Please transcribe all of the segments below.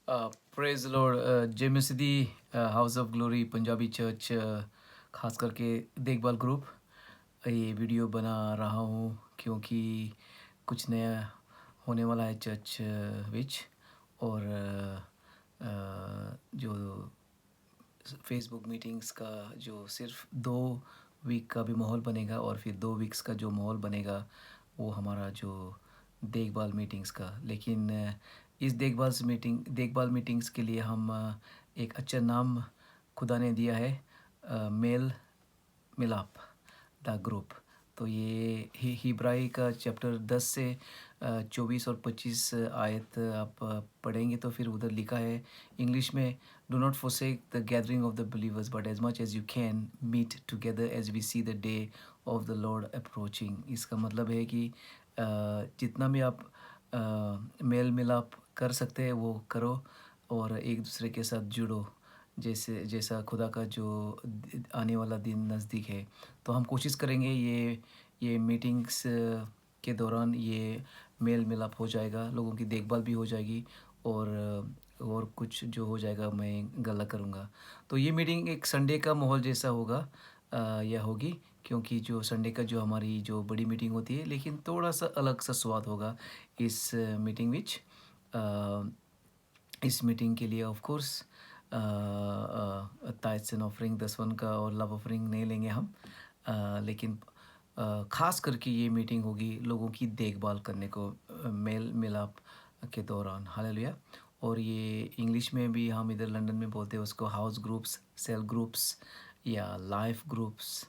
Praise lord. जय मसीह। House of glory Punjabi church, खास करके देखभाल ग्रुप। ये वीडियो बना रहा हूँ क्योंकि कुछ नया होने वाला है चर्च विच। और जो फेसबुक मीटिंग्स का जो सिर्फ 2 वीक का भी माहौल बनेगा और फिर 2 वीक्स का जो माहौल बनेगा वो हमारा जो देखभाल मीटिंग्स का। लेकिन इस देखभाल मीटिंग्स के लिए हम एक अच्छा नाम खुदा ने दिया है, मेल मिलाप द ग्रुप। तो ये हिब्राई का चैप्टर 10 से 24 और 25 आयत आप पढ़ेंगे तो फिर उधर लिखा है इंग्लिश में, do not forsake the gathering of the believers but as much as you can meet together as we see the day of the Lord approaching. इसका मतलब है कि जितना भी आप मेल मिलाप कर सकते हैं वो करो और एक दूसरे के साथ जुड़ो, जैसे जैसा खुदा का जो आने वाला दिन नज़दीक है। तो हम कोशिश करेंगे ये मीटिंग्स के दौरान ये मेल मिलाप हो जाएगा, लोगों की देखभाल भी हो जाएगी और कुछ जो हो जाएगा मैं गला करूँगा। तो ये मीटिंग एक संडे का माहौल जैसा होगा या होगी, क्योंकि जो संडे का जो हमारी जो बड़ी मीटिंग होती है, लेकिन थोड़ा सा अलग सा स्वाद होगा इस मीटिंग विच। इस मीटिंग के लिए of course tights and offering 10 का और लव ऑफरिंग नहीं लेंगे हम। लेकिन ख़ास करके ये मीटिंग होगी लोगों की देखभाल करने को, मेल मिलाप के दौरान। हालेलुया। और ये इंग्लिश में भी हम इधर लंदन में बोलते हैं उसको हाउस ग्रुप्स, सेल ग्रुप्स या लाइफ ग्रुप्स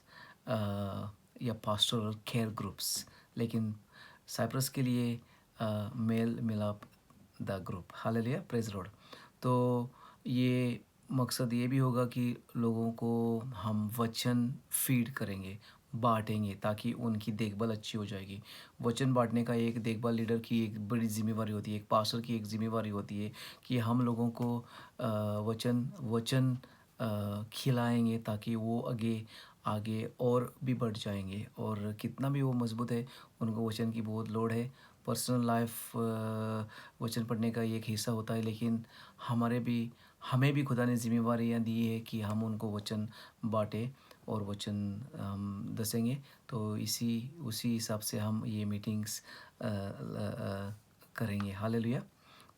या पास्टोरल केयर ग्रुप्स। लेकिन साइप्रस के लिए मेल मिलाप the group. Hallelujah, praise Lord. तो ये मकसद ये भी होगा कि लोगों को हम वचन फीड करेंगे, बाँटेंगे, ताकि उनकी देखभाल अच्छी हो जाएगी। वचन बाँटने का एक देखभाल लीडर की एक बड़ी ज़िम्मेवारी होती है, एक पास्टर की एक ज़िम्मेवारी होती है कि हम लोगों को वचन वचन खिलाएँगे ताकि वो आगे आगे और भी बढ़ जाएँगे। और कितना भी वो मज़बूत है, उनको वचन की बहुत लोड है। पर्सनल लाइफ वचन पढ़ने का एक हिस्सा होता है, लेकिन हमें भी खुदा ने ज़िम्मेवारियाँ दी है कि हम उनको वचन बाँटें और वचन हम दसेंगे। तो उसी हिसाब से हम ये मीटिंग्स करेंगे। हालेलुया।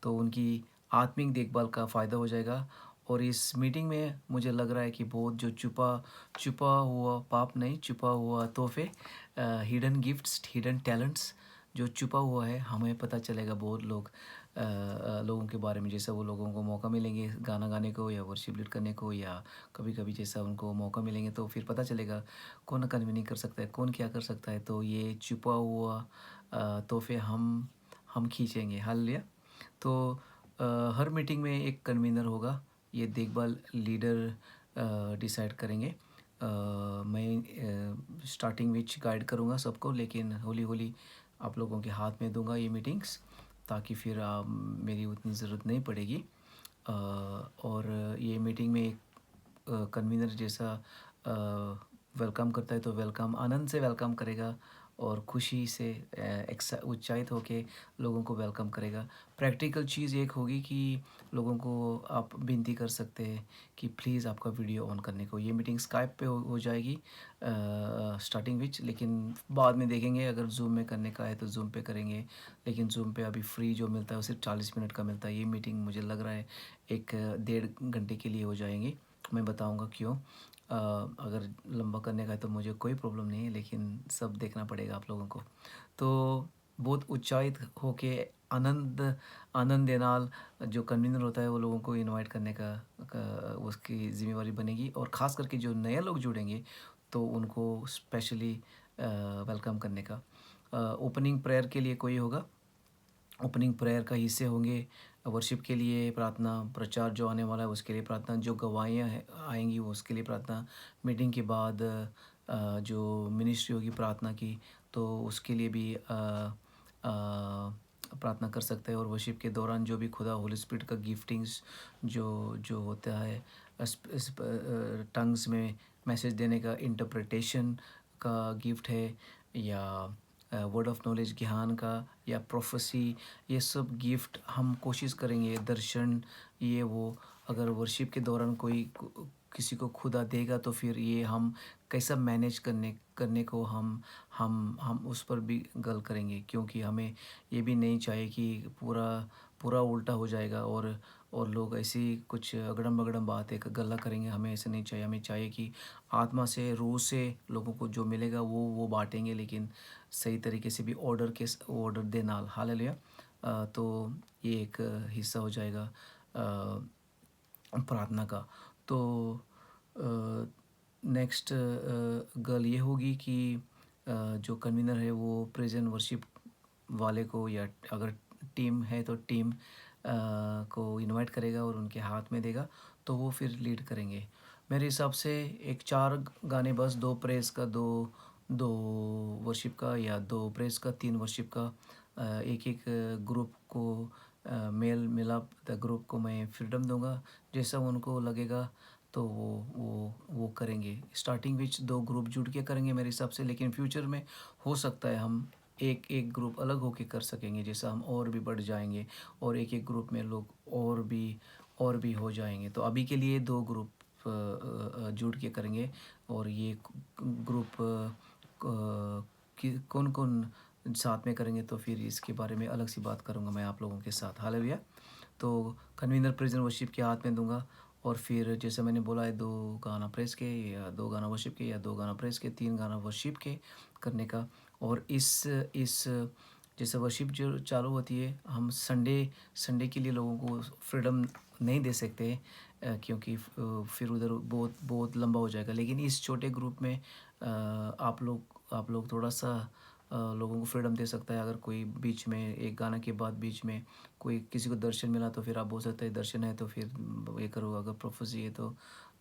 तो उनकी आत्मिक देखभाल का फ़ायदा हो जाएगा। और इस मीटिंग में मुझे लग रहा है कि बहुत जो छुपा छुपा हुआ पाप नहीं, छुपा हुआ तोहफे, हिडन गिफ्ट्स, हिडन टैलेंट्स जो छुपा हुआ है, हमें पता चलेगा। बहुत लोगों के बारे में, जैसा वो लोगों को मौका मिलेंगे गाना गाने को या वर्शिप लीड करने को, या कभी-कभी जैसा उनको मौका मिलेंगे तो फिर पता चलेगा कौन कन्वीनिंग कर सकता है, कौन क्या कर सकता है। तो ये छुपा हुआ तोहफे हम खींचेंगे। हालेलुया। तो हर मीटिंग में एक कन्वीनर होगा, ये देखभाल लीडर डिसाइड करेंगे। मैं स्टार्टिंग विच गाइड करूँगा सबको, लेकिन हौली-हौली आप लोगों के हाथ में दूँगा ये मीटिंग्स, ताकि फिर मेरी उतनी ज़रूरत नहीं पड़ेगी। और ये मीटिंग में एक कन्वीनर जैसा वेलकम करता है तो वेलकम आनंद से वेलकम करेगा और खुशी से उत्साहित होके लोगों को वेलकम करेगा। प्रैक्टिकल चीज़ एक होगी कि लोगों को आप विनती कर सकते हैं कि प्लीज़ आपका वीडियो ऑन करने को। ये मीटिंग स्काइप पे हो जाएगी स्टार्टिंग विच, लेकिन बाद में देखेंगे अगर जूम में करने का है तो जूम पे करेंगे। लेकिन जूम पे अभी फ्री जो मिलता है वो सिर्फ 40 मिनट का मिलता है। ये मीटिंग मुझे लग रहा है 1 डेढ़ घंटे के लिए हो जाएंगी। मैं बताऊंगा क्यों। अगर लंबा करने का है तो मुझे कोई प्रॉब्लम नहीं है, लेकिन सब देखना पड़ेगा आप लोगों को। तो बहुत उत्साहित होके आनंद आनंद दे नाल जो कन्वीनर होता है वो लोगों को इनवाइट करने का उसकी ज़िम्मेवारी बनेगी। और ख़ास करके जो नए लोग जुड़ेंगे तो उनको स्पेशली वेलकम करने का। ओपनिंग प्रेयर के लिए कोई होगा, ओपनिंग प्रेयर का हिस्से होंगे, वर्शिप के लिए प्रार्थना, प्रचार जो आने वाला है उसके लिए प्रार्थना, जो गवाहियाँ आएंगी वो उसके लिए प्रार्थना। मीटिंग के बाद जो मिनिस्ट्री होगी प्रार्थना की, तो उसके लिए भी प्रार्थना कर सकते हैं। और वर्शिप के दौरान जो भी खुदा होली स्पिरिट का गिफ्टिंग्स जो जो होता है, टंग्स में मैसेज देने का, इंटरप्रिटेशन का गिफ्ट है, या वर्ड ऑफ नॉलेज ज्ञान का या प्रोफेसी, ये सब गिफ्ट हम कोशिश करेंगे, दर्शन ये वो। अगर वर्शिप के दौरान कोई किसी को खुदा देगा तो फिर ये हम कैसा मैनेज करने करने को हम उस पर भी गल करेंगे, क्योंकि हमें ये भी नहीं चाहिए कि पूरा पूरा उल्टा हो जाएगा और लोग ऐसी कुछ अगड़म बगड़म बातें गल्ला करेंगे। हमें ऐसे नहीं चाहिए, हमें चाहिए कि आत्मा से रूह से लोगों को जो मिलेगा वो बांटेंगे, लेकिन सही तरीके से भी ऑर्डर दे नाल। हालेलुया। तो ये एक हिस्सा हो जाएगा प्रार्थना का। तो नेक्स्ट गल ये होगी कि जो कन्वीनर है वो प्रेजेंट वर्शिप वाले को, या अगर टीम है तो टीम को इनवाइट करेगा और उनके हाथ में देगा, तो वो फिर लीड करेंगे। मेरे हिसाब से एक 4 गाने बस, 2 प्रेज़ का, 2 वर्शिप का, या 2 प्रेज़ का, 3 वर्शिप का। एक-एक ग्रुप को मेल मिलाप द ग्रुप को मैं फ्रीडम दूँगा, जैसा उनको लगेगा तो वो करेंगे। स्टार्टिंग विच 2 ग्रुप जुड़ के करेंगे मेरे हिसाब से, लेकिन फ्यूचर में हो सकता है हम एक ग्रुप अलग होके कर सकेंगे, जैसा हम और भी बढ़ जाएँगे और एक-एक ग्रुप में लोग और भी हो जाएँगे। तो अभी के लिए 2 ग्रुप जुड़ के करेंगे, और ये ग्रुप कि कौन-कौन साथ में करेंगे तो फिर इसके बारे में अलग सी बात करूँगा मैं आप लोगों के साथ। हालेलुया। तो कन्वीनर प्रेज़ेंट वर्शिप के हाथ में दूँगा, और फिर जैसे मैंने बोला है 2 गाना प्रेज़ के, या 2 गाना वर्शिप के, या 2 गाना प्रेज़ के, 3 गाना वर्शिप के करने का। और इस जैसे वर्शिप जो चालू होती है, हम संडे संडे के लिए लोगों को फ्रीडम नहीं दे सकते, क्योंकि फिर उधर बहुत बहुत लंबा हो जाएगा। लेकिन इस छोटे ग्रुप में आप लोग थोड़ा-सा लोगों को फ्रीडम दे सकता है। अगर कोई बीच में एक गाना के बाद बीच में कोई किसी को दर्शन मिला तो फिर आप बोल सकते हैं दर्शन है तो फिर ये करो, अगर प्रोफेसी है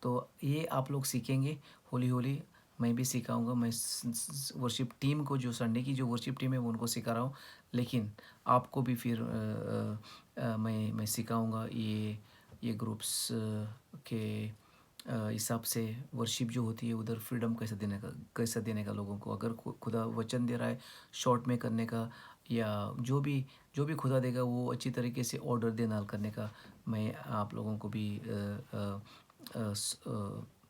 तो ये आप लोग सीखेंगे हौली-हौली। मैं भी सिखाऊँगा, मैं वर्शिप टीम को, जो संडे की जो वर्शिप टीम है वो उनको सिखा रहा हूँ। लेकिन आपको भी फिर मैं सिखाऊँगा ये ग्रुप्स के हिसाब से वर्शिप जो होती है उधर फ्रीडम कैसा देने का लोगों को। अगर खुदा वचन दे रहा है शॉर्ट में करने का, या जो भी खुदा देगा वो अच्छी तरीके से ऑर्डर दे नाल करने का, मैं आप लोगों को भी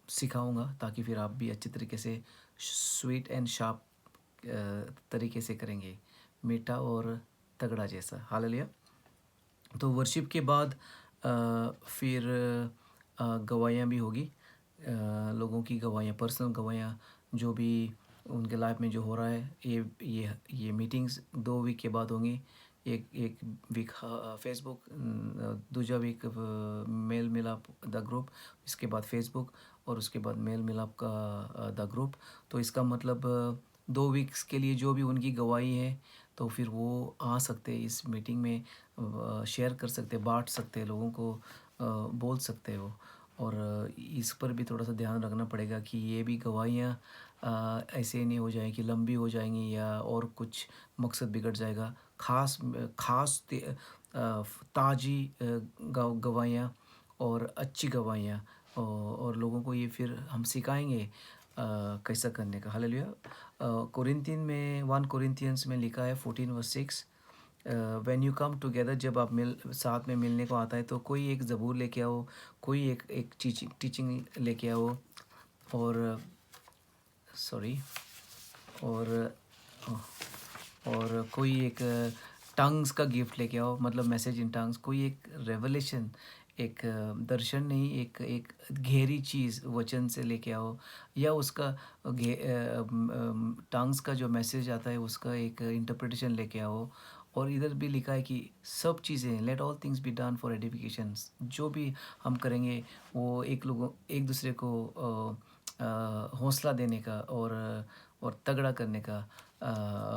सिखाऊंगा, ताकि फिर आप भी अच्छी तरीके से स्वीट एंड शार्प तरीके से करेंगे, मीठा और तगड़ा जैसा। हालेलुया। तो वर्शिप के बाद फिर गवाहियाँ भी होगी, लोगों की गवाहियाँ, पर्सनल गवाहियाँ, जो भी उनके लाइफ में जो हो रहा है। ये मीटिंग्स 2 वीक के बाद होंगी। एक एक वीक फेसबुक, दूसरा वीक मेल मिलाप द ग्रुप, इसके बाद फेसबुक, और उसके बाद मेल मिलाप का द ग्रुप। तो इसका मतलब 2 वीक्स के लिए जो भी उनकी गवाही है, तो फिर वो आ सकते हैं इस मीटिंग में, शेयर कर सकते हैं, बाँट सकते हैं, लोगों को बोल सकते हो। और इस पर भी थोड़ा-सा ध्यान रखना पड़ेगा कि ये भी गवाहियाँ ऐसे नहीं हो जाएँ कि लंबी हो जाएँगी, या और कुछ मकसद बिगड़ जाएगा। ख़ास ताज़ी गवाहियाँ और अच्छी गवाहियाँ, और लोगों को ये फिर हम सिखाएँगे कैसा करने का। हालेलुया। कोरिन्थियन में 1 कोरिन्थियंस में लिखा है 14 verse 6, when you come together, जब आप साथ में मिलने को आता है तो कोई एक ज़बूर लेके आओ, कोई एक टीचिंग लेके आओ, और सॉरी, और और कोई एक टंग्स का गिफ्ट लेके आओ, मतलब मैसेज इन टंग्स, कोई एक रेवलेशन, एक दर्शन नहीं, एक एक गहरी चीज़ वचन से लेके आओ, या उसका टंग्स का जो मैसेज आता है उसका एक इंटरप्रिटेशन लेके आओ। और इधर भी लिखा है कि सब चीज़ें, let all things be done for edifications, जो भी हम करेंगे वो एक दूसरे को हौसला देने का और तगड़ा करने का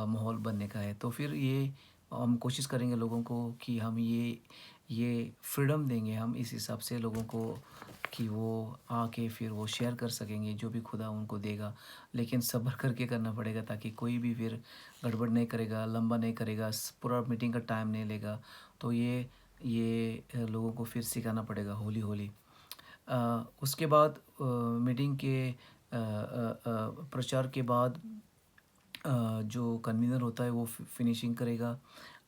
माहौल बनने का है। तो फिर ये हम कोशिश करेंगे लोगों को कि हम ये फ्रीडम देंगे हम इस हिसाब से लोगों को, कि वो आके फिर वो शेयर कर सकेंगे जो भी खुदा उनको देगा। लेकिन सब्र करके करना पड़ेगा, ताकि कोई भी फिर गड़बड़ नहीं करेगा, लंबा नहीं करेगा, पूरा मीटिंग का टाइम नहीं लेगा। तो ये लोगों को फिर सिखाना पड़ेगा हौली हौली। उसके बाद मीटिंग के प्रचार के बाद जो कन्वीनर होता है वो फिनिशिंग करेगा।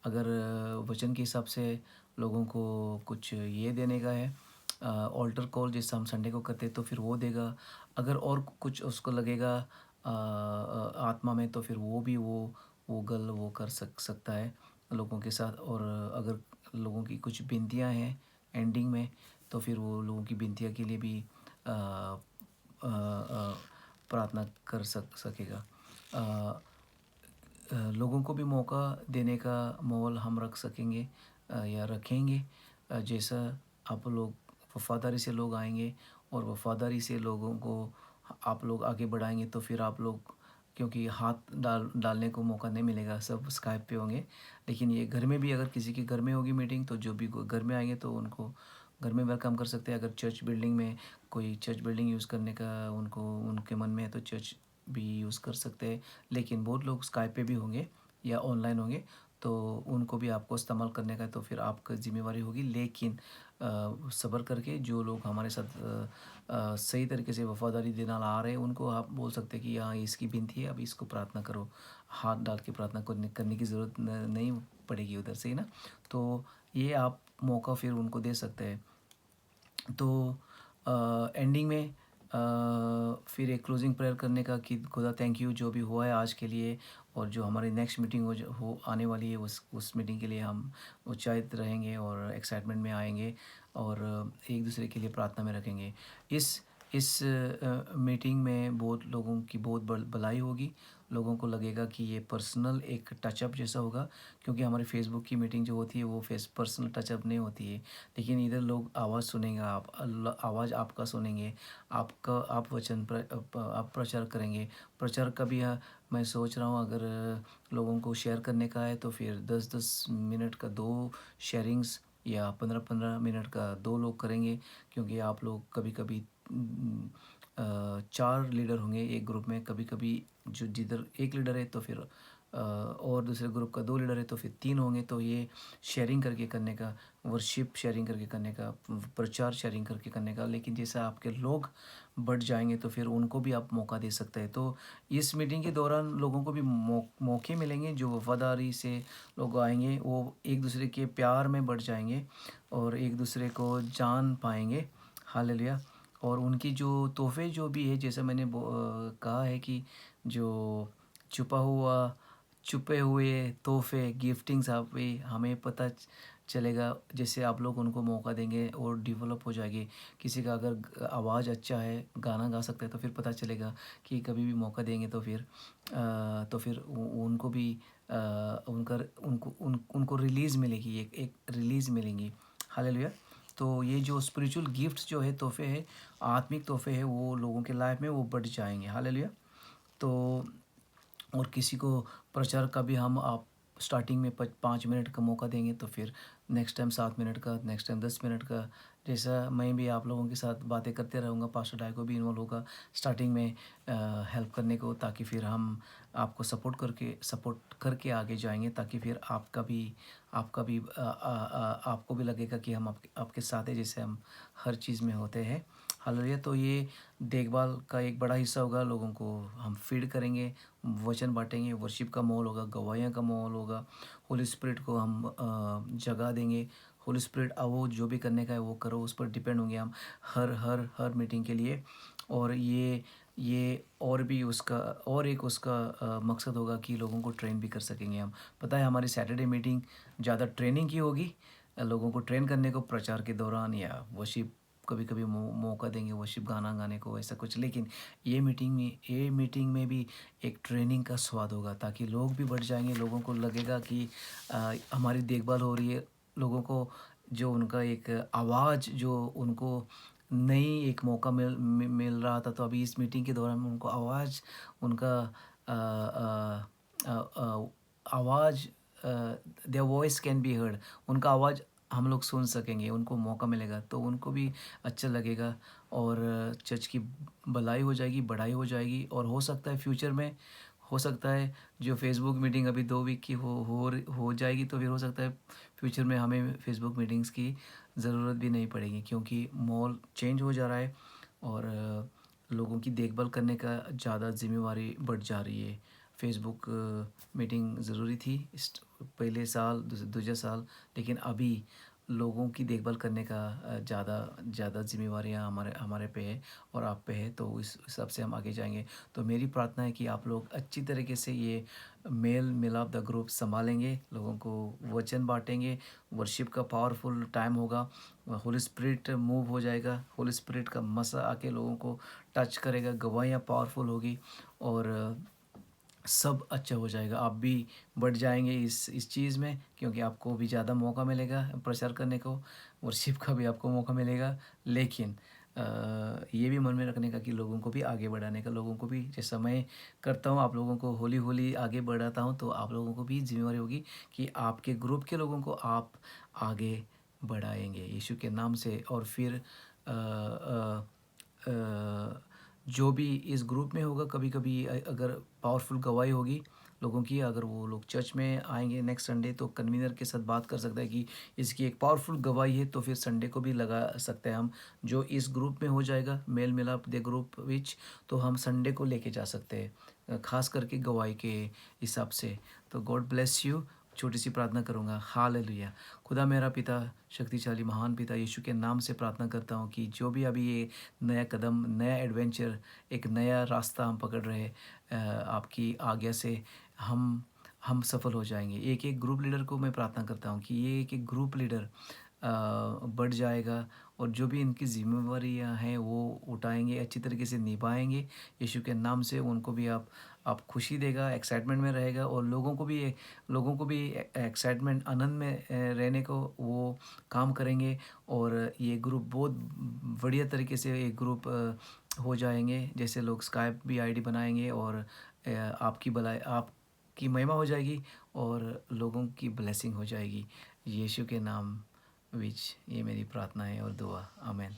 अगर वचन के हिसाब से लोगों को कुछ ये देने का है, ऑल्टर कॉल जैसे हम संडे को करते हैं तो फिर वो देगा। अगर और कुछ उसको लगेगा आत्मा में, तो फिर वो भी वो गल वो कर सकता है लोगों के साथ। और अगर लोगों की कुछ विनतियाँ हैं एंडिंग में, तो फिर वो लोगों की विनतियाँ के लिए भी अ, प्रार्थना कर सकेगा। अ, लोगों को भी मौका देने का माहौल हम रख सकेंगे या रखेंगे। जैसा आप लोग वफ़ादारी से लोग आएँगे और वफ़ादारी से लोगों को आप लोग आगे बढ़ाएँगे, तो फिर आप लोग, क्योंकि हाथ डालने को मौका नहीं मिलेगा, सब स्काइप पे होंगे। लेकिन ये घर में भी, अगर किसी के घर में होगी मीटिंग, तो जो भी घर में आएँगे तो उनको घर में वेलकम कर सकते हैं। अगर चर्च बिल्डिंग में कोई चर्च बिल्डिंग यूज़ करने का उनको उनके मन में है, तो चर्च भी यूज़ कर सकते हैं। लेकिन बहुत लोग स्काइप पे भी होंगे या ऑनलाइन होंगे, तो उनको भी आपको इस्तेमाल करने का है, तो फिर आपका ज़िम्मेवारी होगी। लेकिन सब्र करके जो लोग हमारे साथ सही तरीके से वफ़ादारी देना आ रहे हैं, उनको आप बोल सकते हैं कि हाँ, इसकी विनती है, अब इसको प्रार्थना करो। हाथ डाल के प्रार्थना करने करने की ज़रूरत नहीं पड़ेगी उधर से ही ना। तो ये आप मौका फिर उनको दे सकते हैं। तो एंडिंग में फिर एक क्लोजिंग प्रेयर करने का कि खुदा थैंक यू जो भी हुआ है आज के लिए, और जो हमारी नेक्स्ट मीटिंग हो आने वाली है, उस मीटिंग के लिए हम उत्साहित रहेंगे और एक्साइटमेंट में आएंगे, और एक दूसरे के लिए प्रार्थना में रखेंगे। इस मीटिंग में बहुत लोगों की बहुत भलाई होगी। लोगों को लगेगा कि ये पर्सनल एक टचअप जैसा होगा, क्योंकि हमारी फेसबुक की मीटिंग जो होती है वो पर्सनल टचअप नहीं होती है। लेकिन इधर लोग आवाज़ सुनेंगे, आप आवाज़ आपका सुनेंगे, आपका आप वचन आप प्रचार करेंगे। प्रचार का भी मैं सोच रहा हूँ, अगर लोगों को शेयर करने का है तो फिर 10-10 मिनट का 2 शेयरिंग्स, या 15-15 मिनट का 2 लोग करेंगे। क्योंकि आप लोग कभी-कभी 4 लीडर होंगे एक ग्रुप में, कभी-कभी जो जिधर 1 लीडर है तो फिर और दूसरे ग्रुप का 2 लीडर है तो फिर 3 होंगे। तो ये शेयरिंग करके करने का, वर्शिप शेयरिंग करके करने का, प्रचार शेयरिंग करके करने का। लेकिन जैसा आपके लोग बढ़ जाएँगे तो फिर उनको भी आप मौका दे सकते हैं। तो इस मीटिंग के दौरान लोगों को भी मौके मिलेंगे, जो वफ़ादारी से लोग आएँगे वो एक-दूसरे के प्यार में बढ़ जाएँगे और एक-दूसरे को जान पाएँगे। हालेलुया! और उनकी जो तोहफ़े जो भी है, जैसे मैंने कहा है कि जो छुपे हुए तोहफ़े गिफ्टिंग्स आप भी हमें पता चलेगा। जैसे आप लोग उनको मौका देंगे और डेवलप हो जाएगी। किसी का अगर आवाज़ अच्छा है, गाना गा सकता है, तो फिर पता चलेगा कि कभी भी मौका देंगे तो फिर तो फिर उनको भी उनको रिलीज़ मिलेगी, एक एक रिलीज़ मिलेंगी। हालेलुया! तो ये जो स्पिरिचुअल गिफ्ट्स जो है, तोहफ़े हैं, आत्मिक तोहफ़े हैं, वो लोगों के लाइफ में वो बढ़ जाएँगे। हालेलुया! तो और किसी को प्रचार का भी हम आप स्टार्टिंग में 5 मिनट का मौका देंगे, तो फिर नेक्स्ट टाइम 7 मिनट का, नेक्स्ट टाइम 10 मिनट का। जैसा मैं भी आप लोगों के साथ बातें करते रहूँगा, पास्टर डाई को भी इन्वॉल्व होगा स्टार्टिंग में हेल्प करने को, ताकि फिर हम आपको सपोर्ट करके आगे जाएंगे, ताकि फिर आपका भी आपको भी लगेगा कि हम आपके साथ हैं, जैसे हम हर चीज़ में होते हैं। हालेलुया! तो ये देखभाल का एक बड़ा हिस्सा होगा। लोगों को हम फीड करेंगे, वचन बाँटेंगे, वर्शिप का माहौल होगा, गवाहियाँ का माहौल होगा। होली स्पिरिट को हम जगह देंगे। होली स्पिरिट वो जो भी करने का है वो करो, उस पर डिपेंड होंगे हम हर मीटिंग के लिए। और ये और भी उसका और एक उसका मकसद होगा कि लोगों को ट्रेन भी कर सकेंगे हम। पता है, हमारी सैटरडे मीटिंग ज़्यादा ट्रेनिंग की होगी, लोगों को ट्रेन करने को प्रचार के दौरान, या वर्शिप कभी-कभी मौका देंगे वर्शिप गाना गाने को, ऐसा कुछ। लेकिन ये मीटिंग में भी एक ट्रेनिंग का स्वाद होगा, ताकि लोग भी बढ़ जाएँगे, लोगों को लगेगा कि हमारी देखभाल हो रही है। लोगों को जो उनका एक आवाज़ जो उनको नई एक मौका मिल रहा था, तो अभी इस मीटिंग के दौरान उनको आवाज़ उनका अ अ आवाज़ their voice can be heard. उनका आवाज़ हम लोग सुन सकेंगे, उनको मौका मिलेगा, तो उनको भी अच्छा लगेगा। और चर्च की भलाई हो जाएगी, बढ़ाई हो जाएगी। और हो सकता है फ्यूचर में, हो सकता है जो फेसबुक मीटिंग अभी 2 वीक की हो जाएगी, तो फिर हो सकता है फ्यूचर में हमें फेसबुक मीटिंग्स की ज़रूरत भी नहीं पड़ेगी, क्योंकि माहौल चेंज हो जा रहा है और लोगों की देखभाल करने का ज़्यादा ज़िम्मेवारी बढ़ जा रही है। फेसबुक मीटिंग ज़रूरी थी पहले साल दूसरे साल, लेकिन अभी लोगों की देखभाल करने का ज़्यादा ज़्यादा जिम्मेवारियाँ हमारे हमारे पे है और आप पे है, तो इस हिसाब से हम आगे जाएंगे। तो मेरी प्रार्थना है कि आप लोग अच्छी तरीके से ये मेल मिलाप द ग्रुप संभालेंगे, लोगों को वचन बांटेंगे, वर्शिप का पावरफुल टाइम होगा, होली स्पिरिट मूव हो जाएगा, होली स्पिरिट का मसा आके लोगों को टच करेगा, गवाहियाँ पावरफुल होगी और सब अच्छा हो जाएगा। आप भी बढ़ जाएँगे इस चीज़ में, क्योंकि आपको भी ज़्यादा मौका मिलेगा प्रचार करने को, वर्शिप का भी आपको मौका मिलेगा। लेकिन ये भी मन में रखने का कि लोगों को भी आगे बढ़ाने का, लोगों को भी जैसा मैं करता हूँ, आप लोगों को हौली-हौली आगे बढ़ाता हूँ, तो आप लोगों को भी ज़िम्मेवारी होगी कि आपके ग्रुप के लोगों को आप आगे बढ़ाएँगे यीशु के नाम से। और फिर अ, जो भी इस ग्रुप में होगा, कभी-कभी अगर पावरफुल गवाही होगी लोगों की, अगर वो लोग चर्च में आएँगे नेक्स्ट संडे, तो कन्वीनर के साथ बात कर सकता है कि इसकी एक पावरफुल गवाही है, तो फिर संडे को भी लगा सकते हैं हम। जो इस ग्रुप में हो जाएगा, मेल मिलाप द ग्रुप विच, तो हम संडे को लेके जा सकते हैं, ख़ास करके गवाही के हिसाब से। तो गॉड ब्लेस यू। छोटी-सी प्रार्थना करूँगा। हालेलुया। खुदा मेरा पिता, शक्तिशाली महान पिता, यीशु के नाम से प्रार्थना करता हूँ कि जो भी अभी ये नया कदम, नया एडवेंचर, एक नया रास्ता हम पकड़ रहे हैं, आपकी आज्ञा से हम सफल हो जाएँगे। एक-एक ग्रुप लीडर को मैं प्रार्थना करता हूँ कि ये एक-एक ग्रुप लीडर बढ़ जाएगा और जो भी इनकी ज़िम्मेवारियाँ हैं वो उठाएँगे, अच्छी तरीके से निभाएँगे। यीशु के नाम से उनको भी आप खुशी देगा, एक्साइटमेंट में रहेगा और लोगों को भी एक्साइटमेंट, आनंद में रहने को वो काम करेंगे। और ये ग्रुप बहुत बढ़िया तरीके से एक ग्रुप हो जाएँगे। जैसे लोग स्काइप भी आईडी बनाएँगे और आपकी महिमा हो जाएगी और लोगों की ब्लेसिंग हो जाएगी। यीशु के नाम विच ये मेरी प्रार्थना है और दुआ। आमीन।